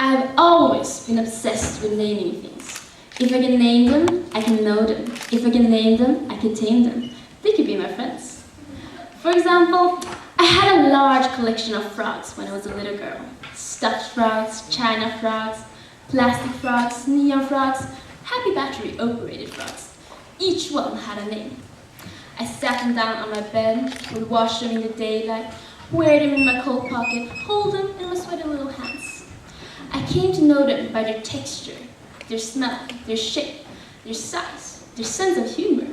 I've always been obsessed with naming things. If I can name them, I can know them. If I can name them, I can tame them. They could be my friends. For example, I had a large collection of frogs when I was a little girl. Stuffed frogs, china frogs, plastic frogs, neon frogs, happy battery operated frogs. Each one had a name. I sat them down on my bed, would wash them in the daylight, wear them in my coat pocket, hold them in my sweaty little hands. I came to know them by their texture, their smell, their shape, their size, their sense of humor.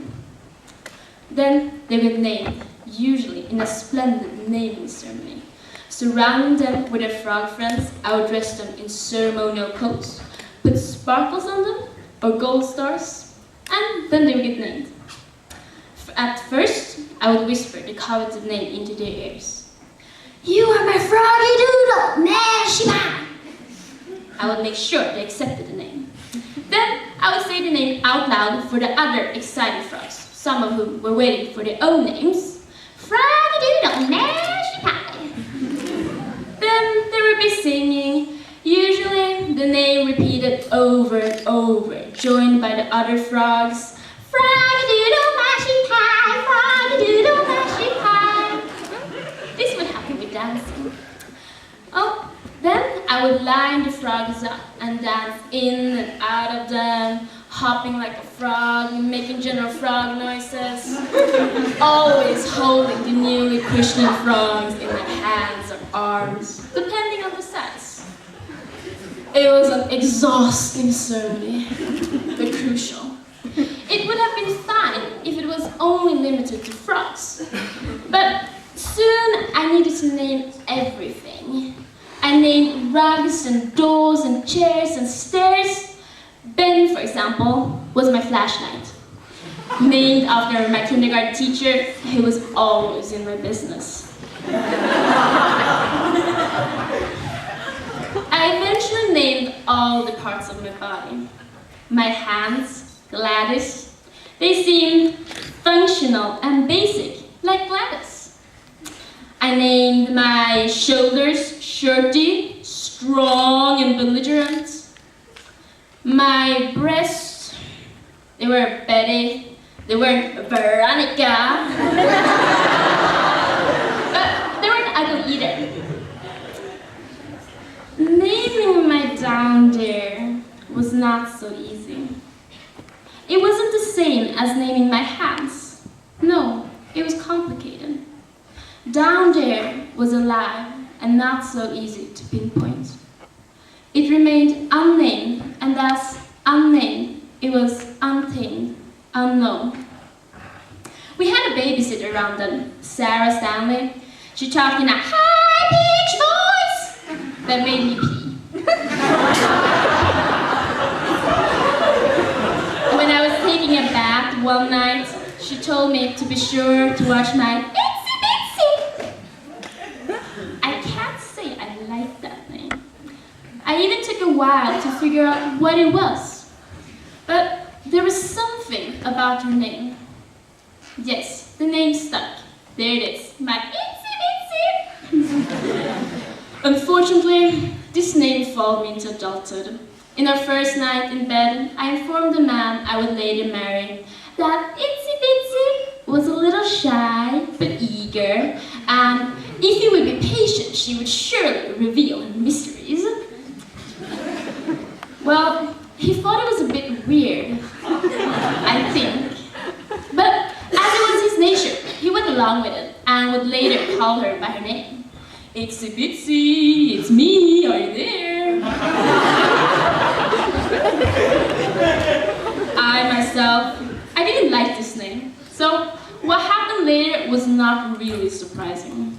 Then they were named, usually in a splendid naming ceremony. Surrounding them with their frog friends, I would dress them in ceremonial coats, put sparkles on them, or gold stars, and then they would get named. At first, I would whisper the coveted name into their ears. "You are my froggy doodle, Nashima!" I would make sure they accepted the name. Then I would say the name out loud for the other excited frogs, some of whom were waiting for their own names. "Froggy doodle, Nashima!" Then they would be singing, usually the name repeated over and over, joined by the other frogs. "Frog-a-doodle, mashy pie, frog-a-doodle, mashy pie." This would happen with dancing. Oh, then I would line the frogs up and dance in and out of them, hopping like a frog, making general frog noises, always holding the newly christened frogs in my hands or arms, depending on the size. It was an exhausting ceremony, but crucial. It would have been fine if it was only limited to frogs. But soon I needed to name everything. I named rugs and doors and chairs and stairs. Ben, for example, was my flashlight. Named after my kindergarten teacher, he was always in my business. I eventually named all the parts of my body. My hands, Gladys. They seemed functional and basic, like Gladys. I named my shoulders Shirty, strong and belligerent. My breasts, they were Betty, they weren't Veronica. But they weren't ugly either. Naming my down there was not so easy. It wasn't the same as naming my hands. No, it was complicated. Down there was alive and not so easy to pinpoint. It remained unnamed, and as unnamed, it was untamed, unknown. We had a babysitter around then, Sarah Stanley. She talked in a high-pitched voice that made me pee. When I was taking a bath one night, she told me to be sure to watch my Itsy Bitsy. I can't say I liked that name. I even took a while to figure out what it was. But there was something about her name. Yes, the name stuck. There it is, my Itsy Bitsy. Unfortunately, this name followed me into adulthood. In our first night in bed, I informed the man I would later marry that Itsy Bitsy was a little shy but eager, and if he would be patient, she would surely reveal her mysteries. Well, he thought it was a bit weird, I think. But as it was his nature, he went along with it and would later call her by her name. Itsy Bitsy, it's me, are you there? I didn't like this name. So what happened later was not really surprising.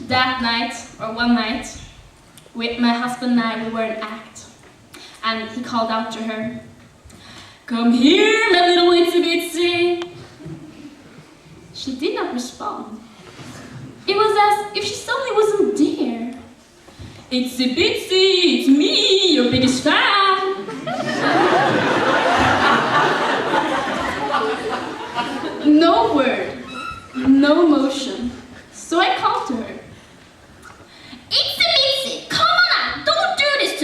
That night, or one night, with my husband and I, we were in act. And he called out to her, "Come here, my little Itsy Bitsy." She did not respond. It was as if she suddenly wasn't there. "Itsy Bitsy, it's me, your biggest fan." No word, no motion. So I called to her. "Itsy Bitsy, come on out, don't do this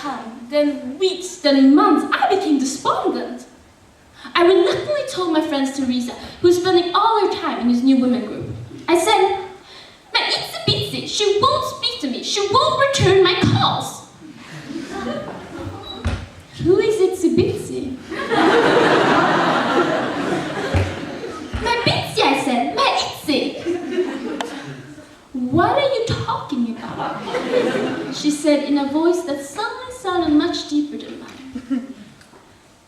time, then weeks, then months, I became despondent. I reluctantly told my friend Teresa, who was spending all her time in his new women group. I said, "My itsy bitsy, she won't speak to me, she won't return my calls." Who is itsy bitsy? "My bitsy," I said, "my itsy." "What are you talking about?" she said in a voice that suddenly sounded much deeper than mine.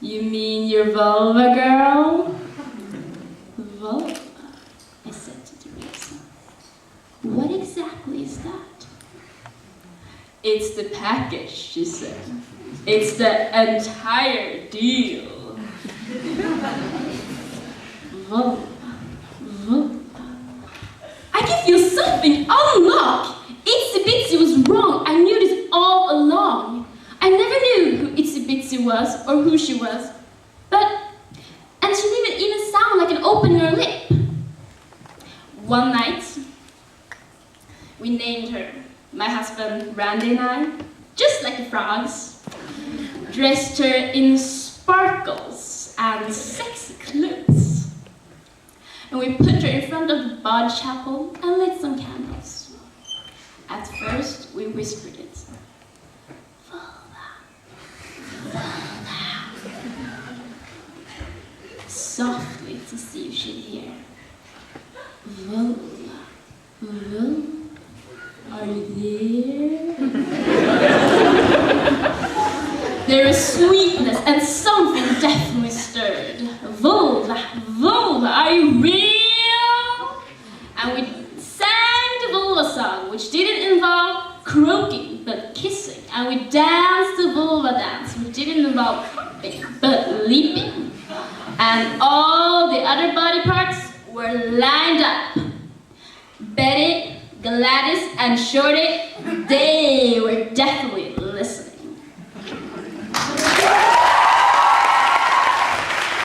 "You mean your vulva, girl?" "Vulva?" I said to Teresa. "What exactly is that?" "It's the package," she said. "It's the entire deal." Vulva, vulva. I can feel something unlock. Itsy Bitsy was wrong. I knew this all along. I never knew who Itsy Bitsy was or who she was. And she didn't even sound like an opening her lip. One night, we named her, my husband Randy and I, just like the frogs, dressed her in sparkles and sexy clothes. And we put her in front of the body chapel and lit some candles. At first, we whispered it. Vulva, vulva. Softly to see if she'd hear. Vulva, vulva, are you there? There was sweetness and something definitely stirred. Vulva, vulva, are you real? And we sang the vulva song, which didn't involve croaking, but kissing. And we danced the vulva dance, which didn't involve hopping, but leaping. And all the other body parts were lined up. Betty, Gladys, and Shorty, they were definitely